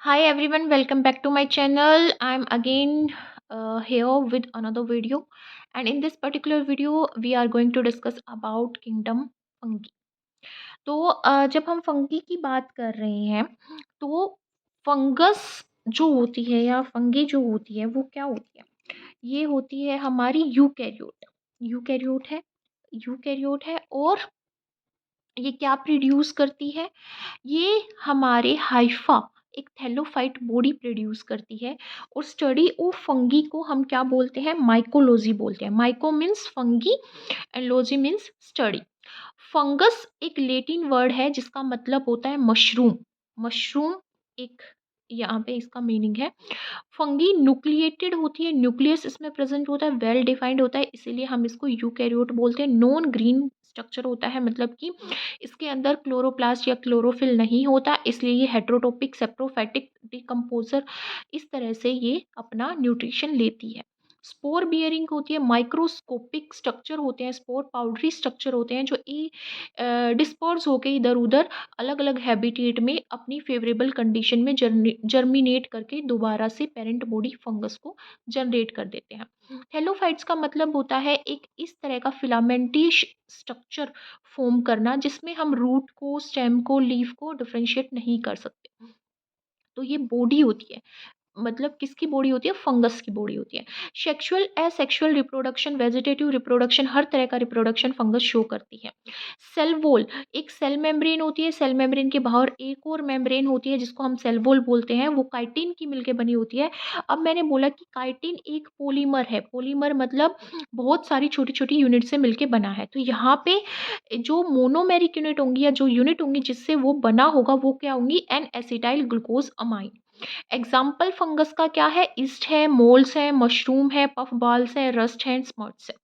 Hi everyone, welcome back to my channel. I'm again here with another video, and in this particular video we are going to discuss about kingdom fungi. तो जब हम fungi की बात कर रहे हैं तो फंगस जो होती है या फंगी जो होती है वो क्या होती है? ये होती है हमारी यूकैरियोट है और ये क्या प्रोड्यूस करती है? ये हमारे हाइफा एक थैलोफाइट बॉडी प्रोड्यूस करती है। और स्टडी ऑफ फंगी को हम क्या बोलते हैं? माइकोलॉजी बोलते हैं। Myco means fungi and logy means study. Fungus एक लेटिन वर्ड है जिसका मतलब होता है मशरूम। मशरूम एक यहाँ पे इसका मीनिंग है। फंगी न्यूक्लिएटेड होती है, न्यूक्लियस इसमें प्रेजेंट होता है, वेल डिफाइंड होता है, इसीलिए हम इसको यूकैरियोट बोलते हैं। नॉन ग्रीन स्ट्रक्चर होता है, मतलब कि इसके अंदर क्लोरोप्लास्ट या क्लोरोफिल नहीं होता, इसलिए ये हेट्रोटोपिक सेप्रोफाइटिक डिकम्पोजर इस तरह से ये अपना न्यूट्रिशन लेती है। स्पोर बियरिंग होती है, माइक्रोस्कोपिक स्ट्रक्चर होते हैं, स्पोर पाउडरी स्ट्रक्चर होते हैं जो डिस्पर्स होकर इधर उधर अलग अलग हैबिटेट में अपनी फेवरेबल कंडीशन में जर्मिनेट करके दोबारा से पेरेंट बॉडी फंगस को जनरेट कर देते हैं। हेलोफाइट्स का मतलब होता है एक इस तरह का फिलामेंटी स्ट्रक्चर फॉर्म करना जिसमें हम रूट को, स्टेम को, लीफ को डिफरेंशिएट नहीं कर सकते। तो ये बॉडी होती है, मतलब किसकी बॉडी होती है? फंगस की बॉडी होती है। Sexual asexual reproduction, vegetative reproduction, हर तरह का रिप्रोडक्शन फंगस शो करती है। सेल वॉल एक सेल मेम्ब्रेन होती है, सेल मेम्ब्रेन के बाहर एक और मेम्ब्रेन होती है जिसको हम सेल वॉल बोलते हैं, वो काइटिन की मिलकर बनी होती है। अब मैंने बोला कि काइटिन एक पॉलीमर है, पॉलीमर मतलब बहुत सारी छोटी छोटी यूनिट से मिलकर बना है। तो यहाँ पे जो मोनोमेरिक यूनिट होंगी या जो यूनिट होंगी जिससे वो बना होगा वो क्या होंगी? N acetyl glucosamine. Example fungus का क्या है? ईस्ट है, मोल्स है, मशरूम है, पफ बाल्स है, रस्ट है, स्मर्ट्स है।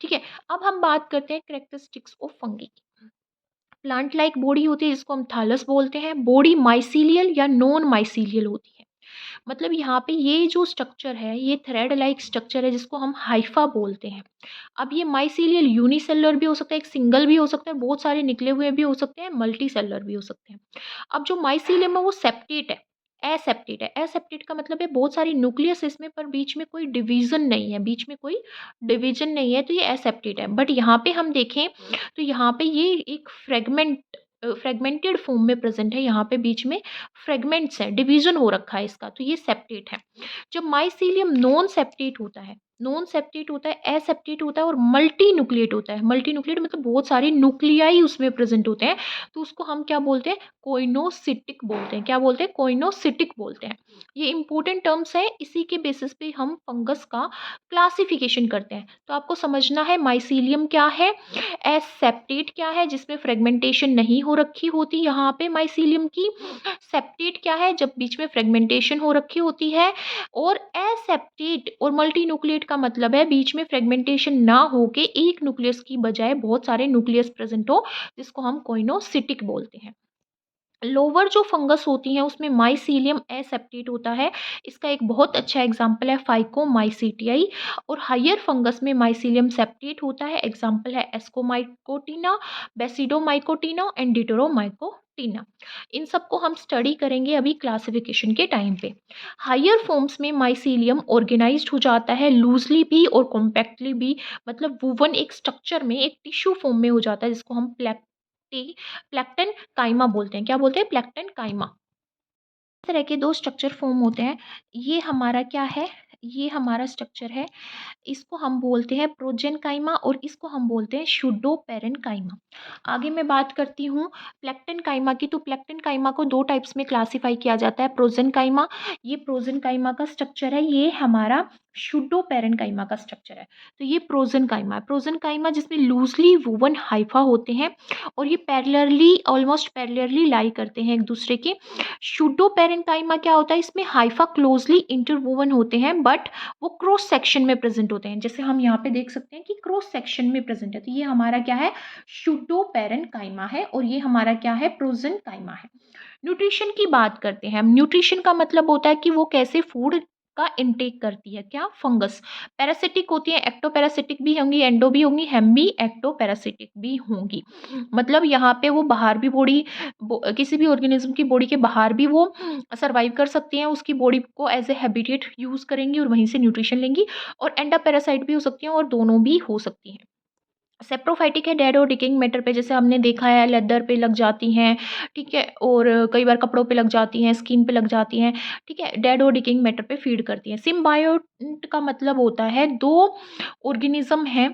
ठीक है, अब हम बात करते हैं कैरेक्टरिस्टिक्स ऑफ फंगी की। प्लांट लाइक बॉडी होती है जिसको हम थालस बोलते हैं। बॉडी माइसीलियल या नॉन माइसीलियल होती है, मतलब यहाँ पे ये जो स्ट्रक्चर है ये थ्रेड लाइक स्ट्रक्चर है जिसको हम हाइफा बोलते हैं। अब ये माइसीलियल यूनिसेलुलर भी हो सकता है, एक सिंगल भी हो सकता है, बहुत सारे निकले हुए भी हो सकते हैं, मल्टी सेलुलर भी हो सकते हैं। अब जो माइसीलियम है वो सेप्टेट है, एसेप्टेट है। एसेप्टेट का मतलब है बहुत सारी न्यूक्लियस इसमें पर बीच में कोई डिवीजन नहीं है, बीच में कोई डिवीजन नहीं है, तो ये एसेप्टेट है। बट यहाँ पे हम देखें तो यहाँ पे ये एक फ्रेगमेंटेड फॉर्म में प्रेजेंट है, यहाँ पे बीच में फ्रेगमेंट्स हैं, डिवीजन हो रखा है इसका, तो ये सेप्टेट है। जब माइसीलियम नॉन सेप्टेट होता है, एसेप्टेट होता है और मल्टी न्यूक्लिएट होता है। मल्टी न्यूक्लिएट मतलब बहुत सारे न्यूक्लियाई उसमें प्रेजेंट होते हैं, तो उसको हम क्या बोलते हैं? कोइनोसिटिक बोलते हैं। क्या बोलते हैं? कोइनोसिटिक बोलते हैं। ये इंपॉर्टेंट टर्म्स है, इसी के बेसिस पे हम फंगस का क्लासिफिकेशन करते हैं। तो आपको समझना है माइसीलियम क्या है, एसेप्टेट क्या है जिसमें फ्रेगमेंटेशन नहीं हो रखी होती यहाँ पे माइसीलियम की, सेप्टेट क्या है जब बीच में फ्रेगमेंटेशन हो रखी होती है, और एसेप्टेट और मल्टी न्यूक्लिएट का मतलब है बीच में फ्रेगमेंटेशन ना होके एक न्यूक्लियस की बजाय बहुत सारे न्यूक्लियस प्रेजेंट हो, जिसको हम कोइनोसिटिक बोलते हैं। लोअर जो फंगस होती हैं उसमें माइसीलियम एसेप्टेट होता है, इसका एक बहुत अच्छा एग्जाम्पल है फाइकोमाइसीटियाई। और हायर फंगस में माइसीलियम सेप्टेट होता है, एग्जाम्पल है एस्कोमाइकोटिना, बेसिडोमाइकोटिना एंड डिटरोमाइकोटिना। इन सबको हम स्टडी करेंगे अभी क्लासिफिकेशन के टाइम पे। हायर फॉर्म्स में माइसीलियम ऑर्गेनाइज्ड हो जाता है लूजली भी और कॉम्पैक्टली भी, मतलब वुवन एक स्ट्रक्चर में एक टिश्यू फॉर्म में हो जाता है जिसको हम प्लेक्टन काइमा बोलते हैं। क्या बोलते हैं? प्लेक्टन काइमा। इस तरह के दो स्ट्रक्चर फॉर्म होते हैं। ये हमारा क्या है? ये हमारा स्ट्रक्चर है, इसको हम बोलते हैं प्रोजेनकाइमा और इसको हम बोलते हैं शूडोपेरेनकाइमा। आगे मैं बात करती हूँ प्लेक्टनकाइमा की। तो प्लेक्टनकाइमा को दो टाइप्स में क्लासिफाई किया जाता है। प्रोजेनकाइमा, ये प्रोजेनकाइमा का स्ट्रक्चर है, ये हमारा शूडोपेरेनकाइमा का स्ट्रक्चर है। तो ये प्रोजेनकाइमा है। प्रोजेनकाइमा जिसमें लूजली वुवन हाइफा होते हैं और ये पैरेलली, ऑलमोस्ट पैरेलली लाई करते हैं एक दूसरे के। शूडोपेरेनकाइमा क्या होता है? इसमें हाइफा क्लोजली इंटरवोवन होते हैं बट वो क्रॉस सेक्शन में प्रेजेंट होते हैं, जैसे हम यहाँ पे देख सकते हैं कि क्रॉस सेक्शन में प्रेजेंट है। तो ये हमारा क्या है? शूडोपेरेनकाइमा है और ये हमारा क्या है? प्रोजेनकाइमा है। न्यूट्रिशन की बात करते हैं हम। न्यूट्रिशन का मतलब होता है कि वो कैसे फूड का इनटेक करती है। क्या? फंगस। पैरासिटिक होती है, एक्टोपैरासिटिक भी होंगी, एंडो भी होंगी, हेम भी, एक्टोपैरासिटिक भी होंगी। मतलब यहाँ पे वो बाहर भी बॉडी, किसी भी ऑर्गेनिज्म की बॉडी के बाहर भी वो सर्वाइव कर सकती हैं, उसकी बॉडी को एज ए हैबिटेट यूज करेंगी और वहीं से न्यूट्रिशन लेंगी। और एंडा पैरासाइट भी हो सकती हैं, और दोनों भी हो सकती हैं। सेप्रोफाइटिक है, डेड और डिकेइंग मैटर पे, जैसे हमने देखा है लेदर पे लग जाती हैं, ठीक है, और कई बार कपड़ों पे लग जाती हैं, स्किन पे लग जाती हैं, ठीक है, डेड और डिकेइंग मैटर पे फीड करती हैं। सिम्बायोट का मतलब होता है दो ऑर्गेनिज्म हैं,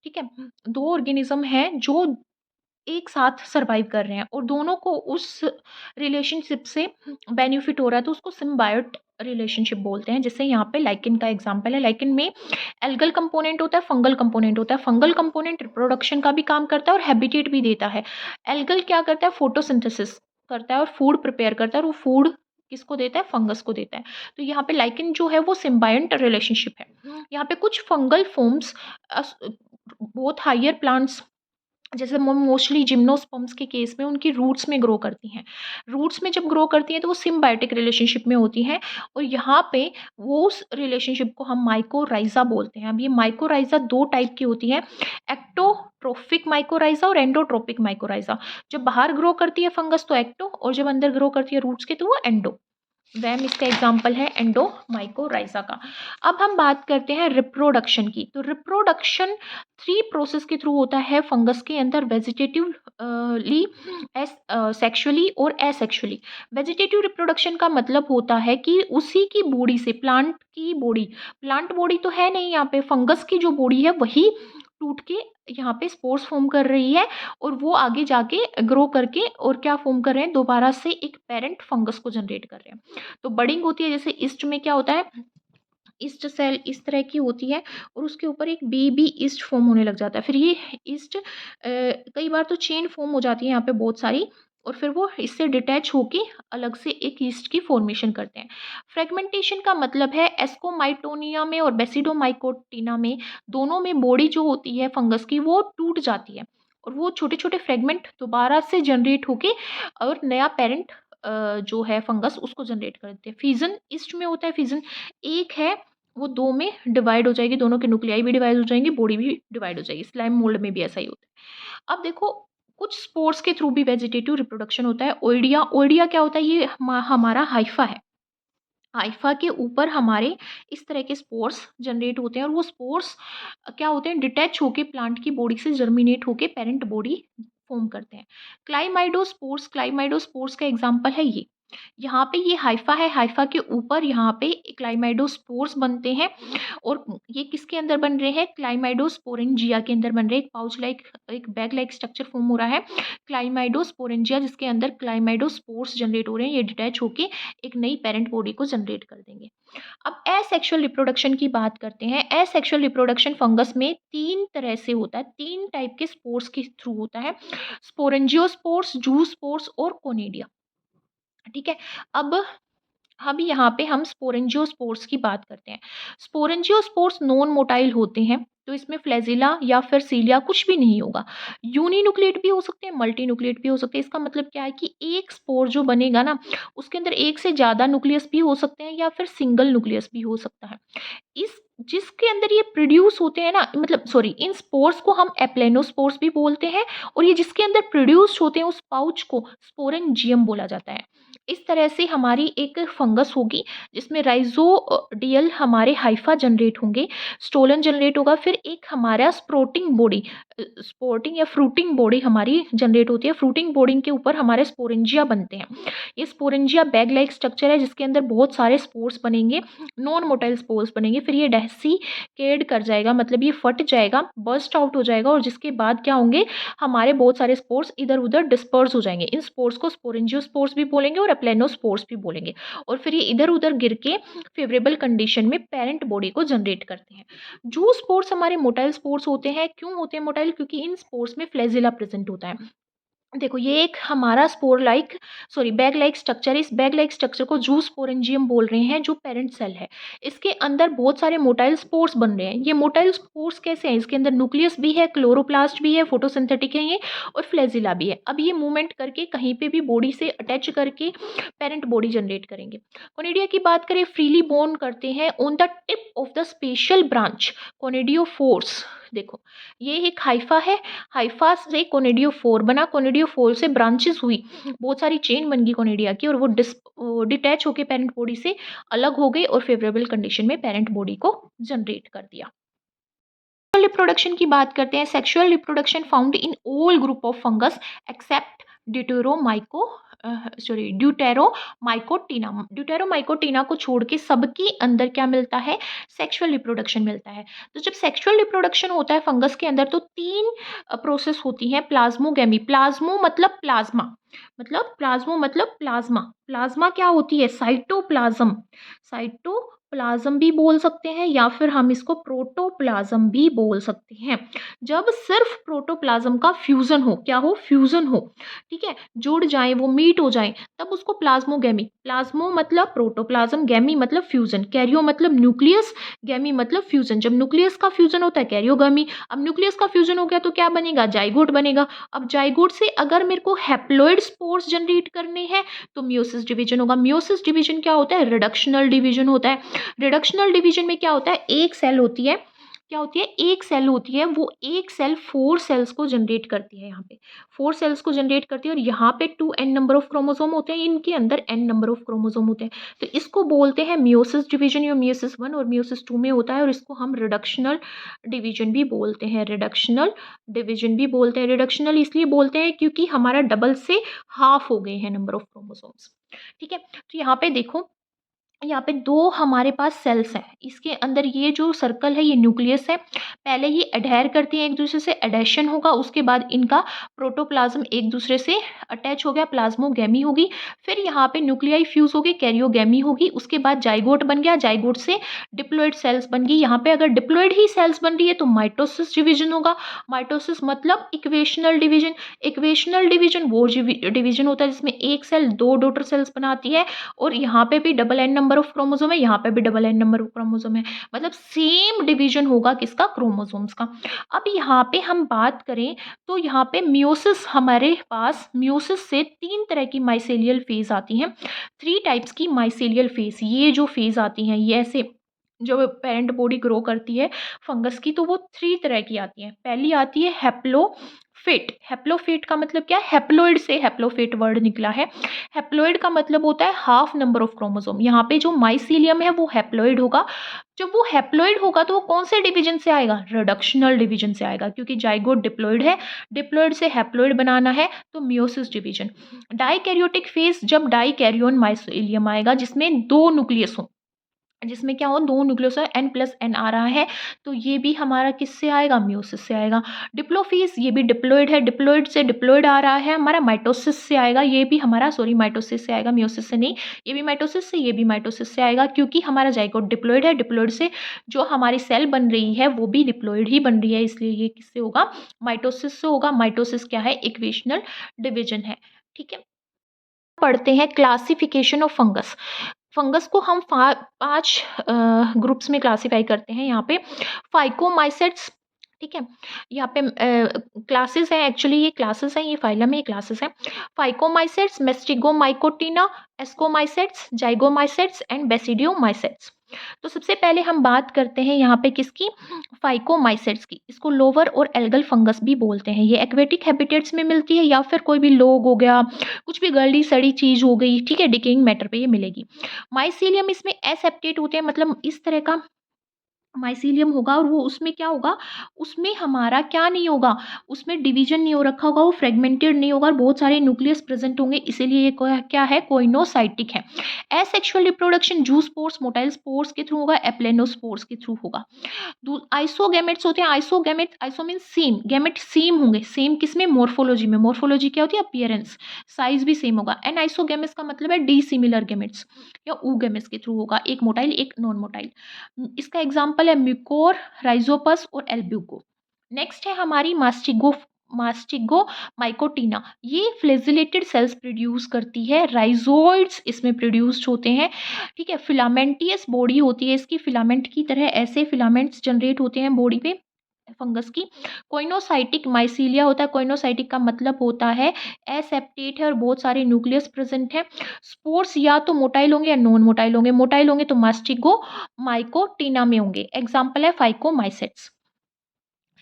ठीक है, दो ऑर्गेनिज्म हैं जो एक साथ सर्वाइव कर रहे हैं और दोनों को उस रिलेशनशिप से बेनिफिट हो रहा है, तो उसको सिम्बायोट रिलेशनशिप बोलते हैं। जैसे यहाँ पे लाइकेन का एग्जांपल है। लाइकेन में एल्गल कंपोनेंट होता है, फंगल कंपोनेंट होता है। फंगल कंपोनेंट रिप्रोडक्शन का भी काम करता है और हैबिटेट भी देता है। एल्गल क्या करता है? फोटोसिंथेसिस करता है और फूड प्रिपेयर करता है, और वो फूड किसको देता है? फंगस को देता है। तो यहाँ पे लाइकेन जो है वो सिम्बायंट रिलेशनशिप है। यहाँ पे कुछ फंगल फॉर्म्स बहुत हायर प्लांट्स, जैसे मोस्टली जिम्नोस्पर्म्स के केस में उनकी रूट्स में ग्रो करती हैं। रूट्स में जब ग्रो करती हैं तो वो सिम्बायोटिक रिलेशनशिप में होती हैं, और यहाँ पे वो उस रिलेशनशिप को हम माइकोराइजा बोलते हैं। अब ये माइकोराइजा दो टाइप की होती है, एक्टोट्रोफिक माइकोराइजा और एंडोट्रोपिक माइकोराइजा। जब बाहर ग्रो करती है फंगस तो एक्टो, और जब अंदर ग्रो करती है रूट्स के तो वो एंडो। वैम इसका एग्जाम्पल है एंडोमाइकोराइजा का। अब हम बात करते हैं रिप्रोडक्शन की। तो रिप्रोडक्शन 3 प्रोसेस के थ्रू होता है फंगस के अंदर, वेजिटेटिवली, सेक्सुअली और एसेक्सुअली। वेजिटेटिव रिप्रोडक्शन का मतलब होता है कि उसी की बॉडी से, प्लांट की बॉडी, प्लांट बॉडी तो है नहीं यहाँ पे, फंगस की जो बॉडी है वही टूट के यहाँ पे स्पोर्स फॉर्म कर रही है, और वो आगे जाके ग्रो करके और क्या फॉर्म कर रहे हैं? दोबारा से एक पेरेंट फंगस को जनरेट कर रहे हैं। तो बडिंग होती है, जैसे ईस्ट में क्या होता है, ईस्ट सेल इस तरह की होती है और उसके ऊपर एक बेबी ईस्ट फॉर्म होने लग जाता है। फिर ये ईस्ट कई बार तो चेन फॉर्म हो जाती है यहाँ पे बहुत सारी, और फिर वो इससे डिटैच होके अलग से एक ईस्ट की फॉर्मेशन करते हैं। फ्रेगमेंटेशन का मतलब है एस्कोमाइटोनिया में और बेसिडोमाइकोटिना में, दोनों में बॉडी जो होती है फंगस की वो टूट जाती है, और वो छोटे छोटे फ्रेगमेंट दोबारा से जनरेट होके और नया पेरेंट जो है फंगस उसको जनरेट करते हैं। फिजन ईस्ट में होता है। फिजन एक है, वो दो में डिवाइड हो जाएगी, दोनों के न्यूक्लियाई भी डिवाइड हो जाएंगे, बॉडी भी डिवाइड हो जाएगी। स्लाइम मोल्ड में भी ऐसा ही होता है। अब देखो, कुछ स्पोर्स के थ्रू भी वेजिटेटिव रिप्रोडक्शन होता है। ओइडिया, ओइडिया क्या होता है? ये हमारा हाइफा है। हाइफा के ऊपर हमारे इस तरह के स्पोर्स जनरेट होते हैं, और वो स्पोर्स क्या होते हैं? डिटैच होके प्लांट की बॉडी से जर्मिनेट होके पेरेंट बॉडी फॉर्म करते हैं। क्लाइमाइडोस्पोर्स, क्लाइमाइडोस्पोर्स का एग्जांपल है ये। यहाँ पे ये हाइफा है, हाइफा के ऊपर यहाँ पे क्लाइमाइडोस्पोर्स बनते हैं, और ये किसके अंदर बन रहे हैं? क्लाइमाइडोस्पोरेंजिया के अंदर बन रहे हैं। एक पाउच लाइक, एक बैग लाइक स्ट्रक्चर फॉर्म हो रहा है क्लाइमाइडोस्पोरेंजिया, जिसके अंदर क्लाइमाइडोस्पोर्स जनरेट हो रहे हैं। ये डिटैच होके एक नई पेरेंट बॉडी को जनरेट कर देंगे। अब एसेक्सुअल रिप्रोडक्शन की बात करते हैं। एसेक्सुअल रिप्रोडक्शन फंगस में 3 तरह से होता है, 3 टाइप के स्पोर्स के थ्रू होता है, स्पोरेंजियोस्पोर्स, जूस्पोर्स और कोनिडिया, ठीक है। अब यहाँ पे हम स्पोरेंजियोस्पोर्स की बात करते हैं। स्पोरेंजियोस्पोर्स नॉन मोटाइल होते हैं, तो इसमें फ्लैजिला या फिर सीलिया कुछ भी नहीं होगा। यूनिन्यूक्लिएट भी हो सकते हैं, मल्टी न्यूक्लिएट भी हो सकते हैं। इसका मतलब क्या है कि एक स्पोर जो बनेगा ना, उसके अंदर एक से ज़्यादा न्यूक्लियस भी हो सकते हैं या फिर सिंगल न्यूक्लियस भी हो सकता है। इस जिसके अंदर ये प्रोड्यूस होते हैं ना, मतलब सॉरी, इन स्पोर्स को हम एप्लेनोस्पोर्स भी बोलते हैं, और ये जिसके अंदर प्रोड्यूस होते हैं उस पाउच को स्पोरेंजियम बोला जाता है। इस तरह से हमारी एक फंगस होगी जिसमें राइजोडियल हमारे हाइफा जनरेट होंगे, स्टोलन जनरेट होगा, फिर एक हमारा स्प्रोटिंग बॉडी, स्पोर्टिंग या फ्रूटिंग बॉडी हमारी जनरेट होती है। फ्रूटिंग बॉडी के ऊपर हमारे स्पोरेंजिया बनते हैं। ये स्पोरेंजिया बैग लाइक स्ट्रक्चर है जिसके अंदर बहुत सारे स्पोर्स बनेंगे, नॉन मोटाइल स्पोर्स बनेंगे। फिर ये डेसिकेड कर जाएगा, मतलब ये फट जाएगा, बर्स्ट आउट हो जाएगा, और जिसके बाद क्या होंगे? हमारे बहुत सारे स्पोर्स इधर उधर डिस्पर्स हो जाएंगे। इन स्पोर्स को स्पोरेंजियोस्पोर्स भी बोलेंगे और एप्लेनोस्पोर्स भी बोलेंगे, और फिर ये इधर उधर गिर के फेवरेबल कंडीशन में पेरेंट बॉडी को जनरेट करते हैं। जो स्पोर्स हमारे मोटाइल स्पोर्स होते हैं, क्यों होते हैं मोटाइल? क्योंकि इन स्पोर्स में फ्लैजिला प्रेजेंट होता है। देखो ये एक हमारा spore like sorry bag like structure है। इस बैग लाइक स्ट्रक्चर को जू स्पोरेंजियम बोल रहे हैं, जो पेरेंट सेल है। इसके अंदर बहुत सारे मोटाइल स्पोर्स बन रहे हैं। ये मोटाइल स्पोर्स कैसे हैं? इसके अंदर न्यूक्लियस भी है, क्लोरोप्लास्ट भी है, फोटोसिंथेटिक है ये, और फ्लैजिला भी है। अब ये मूवमेंट करके कहीं पे भी बॉडी से अटैच करके पेरेंट बॉडी जनरेट करेंगे। कोनिडिया की बात करें, फ्रीली बोर्न करते हैं on the tip of the special branch कोनिडियोफोर्स। देखो ये एक हाइफा है, हाइफा से कोनिडियोफोर बना, कोनिडियोफोर से ब्रांचेस हुई, बहुत सारी चेन बन गई कोनिडिया की, और वो डिटैच होकर पेरेंट बॉडी से अलग हो गई और फेवरेबल कंडीशन में पेरेंट बॉडी को जनरेट कर दिया। रिप्रोडक्शन की बात करते हैं। Sexual reproduction found in all group of fungus except deuteromycotina. Deuteromycotina को छोड़ के सबके अंदर क्या मिलता है? सेक्सुअल रिप्रोडक्शन मिलता है। तो जब सेक्सुअल रिप्रोडक्शन होता है फंगस के अंदर, तो तीन प्रोसेस होती हैं। प्लाज्मोगेमी, प्लाज्मो मतलब प्लाज्मा, प्लाज्मा क्या होती है? साइटोप्लाज्म, साइटोप्लाज्म भी बोल सकते हैं, या फिर हम इसको प्रोटोप्लाज्म भी बोल सकते हैं। जब सिर्फ प्रोटोप्लाज्म का फ्यूजन हो, क्या हो? फ्यूजन हो, ठीक है, जुड़ जाए, वो मीट हो जाए, तब उसको प्लाज्मोगेमी। प्लाज्मो मतलब प्रोटोप्लाज्म, गैमी मतलब फ्यूजन, कैरियो मतलब न्यूक्लियस, गैमी मतलब फ्यूजन। जब न्यूक्लियस का फ्यूजन होता है कैरियोगेमी। अब न्यूक्लियस का फ्यूजन हो गया तो क्या बनेगा? जाइगोट बनेगा। अब जाइगोट से अगर मेरे को हैप्लॉइड स्पोर्स जनरेट करने हैं तो मियोसिस डिवीजन होगा। मियोसिस डिवीजन क्या होता है? रिडक्शनल डिवीजन होता है। रिडक्शनल डिवीजन में क्या होता है? एक सेल होती है, क्या होती है? एक सेल होती है, वो एक सेल 4 सेल्स को जनरेट करती है। यहाँ पे 4 सेल्स को जनरेट करती है, और यहाँ पे 2 n नंबर ऑफ क्रोमोसोम होते हैं, इनके अंदर n नंबर ऑफ क्रोमोसोम होते हैं। तो इसको बोलते हैं मियोसिस डिवीजन, या मियोसिस 1 और मियोसिस 2 में होता है, और इसको हम रिडक्शनल डिवीजन भी बोलते हैं। रिडक्शनल डिवीजन भी बोलते हैं। रिडक्शनल इसलिए बोलते हैं क्योंकि हमारा डबल से हाफ हो गए हैं नंबर ऑफ क्रोमोसोम्स, ठीक है। तो यहाँ पे देखो, यहाँ पे 2 हमारे पास सेल्स हैं। इसके अंदर ये जो सर्कल है ये न्यूक्लियस है। पहले ये एडहेयर करती हैं एक दूसरे से, एडेशन होगा, उसके बाद इनका प्रोटोप्लाज्म एक दूसरे से अटैच हो गया, प्लाज्मोगेमी होगी। फिर यहाँ पे न्यूक्लियाई फ्यूज होगी, कैरियोगेमी होगी, उसके बाद जाइगोट बन गया, जाइगोट से डिप्लॉइड सेल्स बन गई। यहाँ पे अगर डिप्लॉइड ही सेल्स बन रही है तो माइटोसिस डिवीजन होगा। माइटोसिस मतलब इक्वेशनल डिवीजन। इक्वेशनल डिवीजन वो डिवीजन होता है जिसमें एक सेल 2 डॉटर सेल्स बनाती है, और यहाँ पे भी double N number of chromosome है, यहाँ पे भी double N number of chromosome है, मतलब सेम डिवीजन होगा किसका? क्रोमोसोम्स का। अब यहाँ पे हम बात करें तो यहाँ पे मियोसिस, हमारे पास मियोसिस से 3 तरह की माइसेलियल फेज आती हैं। 3 टाइप्स की माइसेलियल फेज, ये जो फेज आती हैं ये ऐसे, जब पेरेंट बॉडी ग्रो करती है फंगस की, तो वो 3 तरह की आती हैं। पहली आती है हैप्लोफिट। हैप्लोफिट का मतलब क्या है? हैप्लॉइड से हैप्लोफिट वर्ड निकला है। हैप्लॉइड का मतलब होता है हाफ नंबर ऑफ क्रोमोसोम। यहाँ पे जो माइसीलियम है वो हैप्लॉइड होगा। जब वो हैप्लॉइड होगा तो वो कौन से डिवीजन से आएगा? रिडक्शनल डिवीजन से आएगा, क्योंकि जाइगोट डिप्लॉइड है, डिप्लॉइड से हैप्लॉइड बनाना है तो मियोसिस डिवीजन। डाइकैरियोटिक फेज, जब डाइकैरियोन माइसीलियम आएगा जिसमें 2 न्यूक्लियस हो, जिसमें क्या हो? 2 न्यूक्लियस है, n+n आ रहा है, तो ये भी हमारा किससे आएगा? मियोसिस से आएगा। डिप्लोफेज, ये भी डिप्लॉइड है, डिप्लॉइड से डिप्लॉइड आ रहा है, हमारा माइटोसिस से आएगा, ये भी हमारा माइटोसिस से आएगा, मियोसिस से नहीं। ये भी माइटोसिस से, ये भी माइटोसिस से आएगा, क्योंकि हमारा जाइगोट डिप्लॉइड है। डिप्लॉइड से जो हमारी सेल बन रही है वो भी डिप्लॉइड ही बन रही है, इसलिए ये किससे होगा? माइटोसिस से होगा। माइटोसिस क्या है? इक्वेशनल डिवीजन है, ठीक है। पढ़ते हैं क्लासिफिकेशन ऑफ फंगस। फंगस को हम 5 ग्रुप्स में क्लासिफाई करते हैं। यहाँ पे फाइकोमाइसेट्स, ठीक है, यहाँ पे क्लासेस हैं, एक्चुअली ये क्लासेस हैं, ये फाइलम है, ये क्लासेस हैं। Phycomycetes, मेस्टिगोमाइकोटिना, ascomycetes, जाइगोमाइसेट्स and basidiomycetes. तो सबसे पहले हम बात करते हैं यहाँ पे किसकी? फाइकोमाइसेट्स की। इसको लोवर और एल्गल फंगस भी बोलते हैं। ये एक्वेटिक हैबिटेट्स में मिलती है, या फिर कोई भी लोग हो गया, कुछ भी गली सड़ी चीज़ हो गई, ठीक है, डिकेइंग मैटर पे ये मिलेगी। माइसीलियम इसमें एसेप्टेट होते हैं, मतलब इस तरह का माइसीलियम होगा, और वो उसमें क्या होगा? उसमें हमारा क्या नहीं होगा? उसमें डिवीजन नहीं हो रखा होगा, वो फ्रेगमेंटेड नहीं होगा, और बहुत सारे न्यूक्लियस प्रेजेंट होंगे, इसीलिए ये क्या है? कोइनोसाइटिक है। Asexual reproduction zoospores, motile spores के थ्रू होगा, एप्लेनोस्पोर्स के थ्रू होगा। आइसोगैमेट्स होते हैं। Isogamete, iso mean same, gamete same होंगे। सेम किसमें? मॉर्फोलॉजी में। मॉर्फोलॉजी क्या होती है? अपीयरेंस, साइज भी सेम होगा। एंड आइसोगैमेट्स का मतलब है डिसिमिलर गैमेट्स, या ऊगैमेट्स के थ्रू होगा, एक मोटाइल एक नॉन मोटाइल। इसका एग्जाम्पल है म्यूकोर, राइजोपस और एल्ब्यूको। नेक्स्ट है हमारी मास्टिगो माइकोटिना, ये फ्लैजिलेटेड सेल्स प्रोड्यूस करती है। राइजोइड्स इसमें प्रोड्यूस्ड होते हैं, ठीक है। फिलामेंटियस बॉडी होती है इसकी, फिलामेंट की तरह ऐसे फिलामेंट्स जनरेट होते हैं बॉडी पे फंगस की। कोइनोसाइटिक माइसीलिया होता है, कोइनोसाइटिक का मतलब होता है एसेप्टेट है और बहुत सारे न्यूक्लियस प्रेजेंट है। स्पोर्स या तो मोटाइल होंगे या नॉन मोटाइल होंगे, मोटाइल होंगे तो मास्टिगो माइकोटिना में होंगे। एग्जाम्पल है फाइकोमाइसेट्स।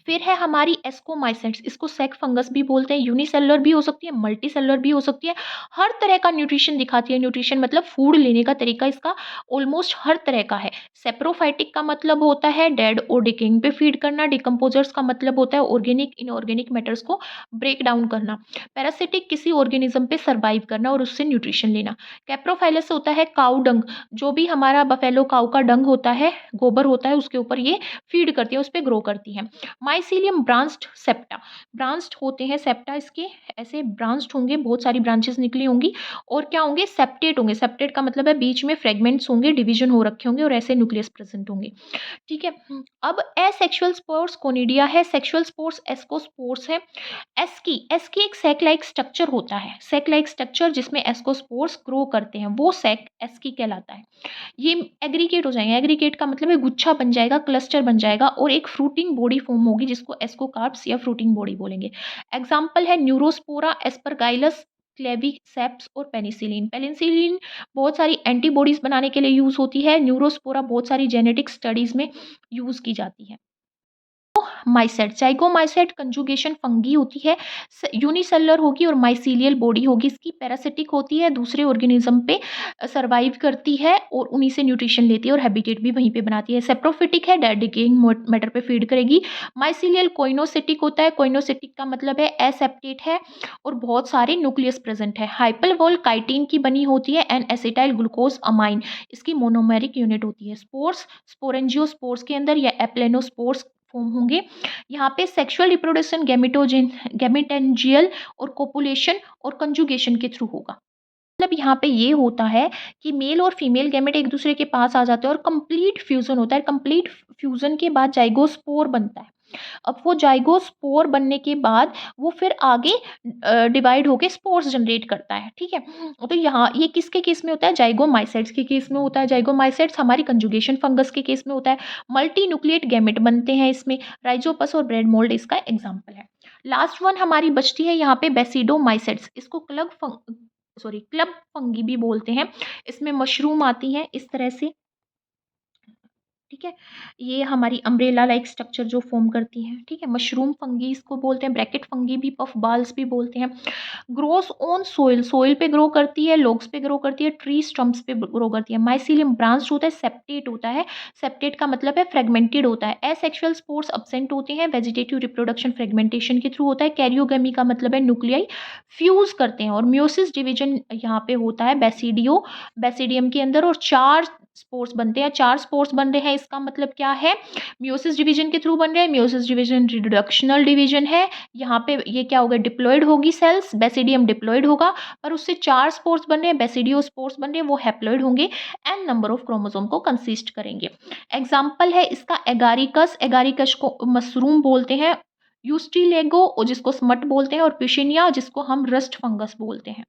फिर है हमारी एस्कोमाइसेट्स, इसको सेक फंगस भी बोलते हैं, यूनिसेलुलर भी हो सकती है, मल्टी सेलुलर भी हो सकती है, हर तरह का न्यूट्रिशन दिखाती है। न्यूट्रिशन मतलब फूड लेने का तरीका इसका ऑलमोस्ट हर तरह का है। सेप्रोफाइटिक का मतलब होता है डेड और डिकेइंग पे फीड करना। डिकम्पोजर्स का मतलब होता है ऑर्गेनिक इनऑर्गेनिक मैटर्स को ब्रेक डाउन करना। पैरासिटिक किसी ऑर्गेनिज्म पे सर्वाइव करना और उससे न्यूट्रिशन लेना। कैप्रोफाइलस होता है काउ डंग, जो भी हमारा बफेलो काउ का डंग होता है, गोबर होता है, उसके ऊपर ये फीड करती है, उस पर ग्रो करती है। माइसीलियम ब्रांच्ड सेप्टा, ब्रांच्ड होते हैं सेप्टा इसके, ऐसे ब्रांच्ड होंगे, बहुत सारी ब्रांचेस निकली होंगी और क्या होंगे, सेप्टेट होंगे। सेप्टेट का मतलब है बीच में फ्रेगमेंट्स होंगे, डिवीजन हो रखे होंगे और ऐसे न्यूक्लियस प्रेजेंट होंगे, ठीक है। अब एसेक्सुअल स्पोर्स कोनिडिया है, सेक्सुअल स्पोर्स एस्कोस्पोर्स है। एस्की एक सैक लाइक स्ट्रक्चर होता है, सैक लाइक स्ट्रक्चर जिसमें एस्कोस्पोर्स ग्रो करते हैं, वो सैक एस्की कहलाता है। ये एग्रीगेट हो जाएंगे, एग्रीगेट का मतलब है गुच्छा बन जाएगा, क्लस्टर बन जाएगा और एक फ्रूटिंग बॉडी फॉर्म होगी जिसको एस्कोकार्प्स या फ्रूटिंग बॉडी बोलेंगे। एग्जाम्पल है न्यूरोस्पोरा, एस्परगाइलस, क्लेविसेप्स और पेनिसिलिन। पेनिसिलिन बहुत सारी एंटीबॉडीज बनाने के लिए यूज होती है, न्यूरोस्पोरा बहुत सारी जेनेटिक स्टडीज में यूज की जाती है। माइसेट, जाइगोमाइसेट कंजुगेशन फंगी होती है, यूनिसेलुलर होगी और माइसीलियल बॉडी होगी इसकी। पैरासिटिक होती है, दूसरे ऑर्गेनिज्म पे सर्वाइव करती है और उन्हीं से न्यूट्रिशन लेती है और हैबिटेट भी वहीं पे बनाती है। सेप्रोफिटिक है, डेड डिकेइंग मैटर पे फीड करेगी। माइसीलियल कोइनोसिटिक होता है, कोइनोसिटिक का मतलब है एसेप्टेट है और बहुत सारे न्यूक्लियस प्रेजेंट है। हाइपलवोल काइटिन की बनी होती है, एन एसिटाइल ग्लूकोज अमाइन इसकी मोनोमेरिक यूनिट होती है। स्पोर्स स्पोरेंजियोस्पोर्स के अंदर या एप्लेनोस्पोर्स फॉर्म होंगे। यहाँ पे सेक्सुअल रिप्रोडक्शन गैमेटोजेन गैमेटेंजियल और कोपुलेशन और कंजुगेशन के थ्रू होगा। मतलब यहाँ पे ये होता है कि मेल और फीमेल गैमेट एक दूसरे के पास आ जाते हैं और कंप्लीट फ्यूजन होता है। कंप्लीट फ्यूजन के बाद जाइगोस्पोर बनता है। अब वो जाइगोस्पोर बनने के बाद वो फिर आगे डिवाइड होके स्पोर्स जनरेट करता है, ठीक है। तो यहाँ ये किसके केस में होता है, जाइगोमाइसेट्स के केस में होता है। जाइगोमाइसेट्स हमारी कंजुगेशन फंगस के केस में होता है। मल्टी न्यूक्लिएट गैमेट बनते हैं इसमें, राइजोपस और ब्रेड मोल्ड इसका एग्जाम्पल है। लास्ट वन हमारी बचती है यहाँ पे बेसिडोमाइसेट्स, इसको क्लब फंगी भी बोलते हैं। इसमें मशरूम आती हैं इस तरह से, ठीक है। ये हमारी अम्ब्रेला लाइक स्ट्रक्चर जो फॉर्म करती हैं, ठीक है। मशरूम फंगी इसको बोलते हैं, ब्रैकेट फंगी भी, पफ बाल्स भी बोलते हैं। ग्रोस ऑन सोइल, सोइल पे ग्रो करती है, लोग्स पे ग्रो करती है, ट्री स्टम्प्स पे ग्रो करती है। माइसीलियम ब्रांच होता है, सेप्टेट होता है, सेप्टेट का मतलब है फ्रेगमेंटेड होता है। एसेक्सुअल स्पोर्स अब्सेंट होते हैं, वेजिटेटिव रिप्रोडक्शन फ्रेगमेंटेशन के थ्रू होता है। कैरियोगेमी का मतलब है न्यूक्लियाई फ्यूज करते हैं और म्योसिस डिवीजन यहाँ पे होता है बेसिडियम के अंदर और 4 स्पोर्स बनते हैं। 4 स्पोर्स बन रहे हैं, इसका मतलब क्या है, म्योसिस डिवीजन के थ्रू बन रहे हैं। म्योसिस डिवीजन रिडक्शनल डिवीजन है, यहाँ पे ये क्या होगा, डिप्लॉयड होगी सेल्स, बेसिडियम डिप्लॉयड होगा, पर उससे 4 स्पोर्स बन रहे हैं, बेसिडियो स्पोर्स बन रहे हैं, वो हैप्लॉयड होंगे एंड नंबर ऑफ क्रोमोसोम को कंसिस्ट करेंगे। एग्जाम्पल है इसका एगारिकस, एगारिकस को मशरूम बोलते हैं, यूस्टिलेगो जिसको स्मट बोलते हैं और पिशिनिया जिसको हम रस्ट फंगस बोलते हैं।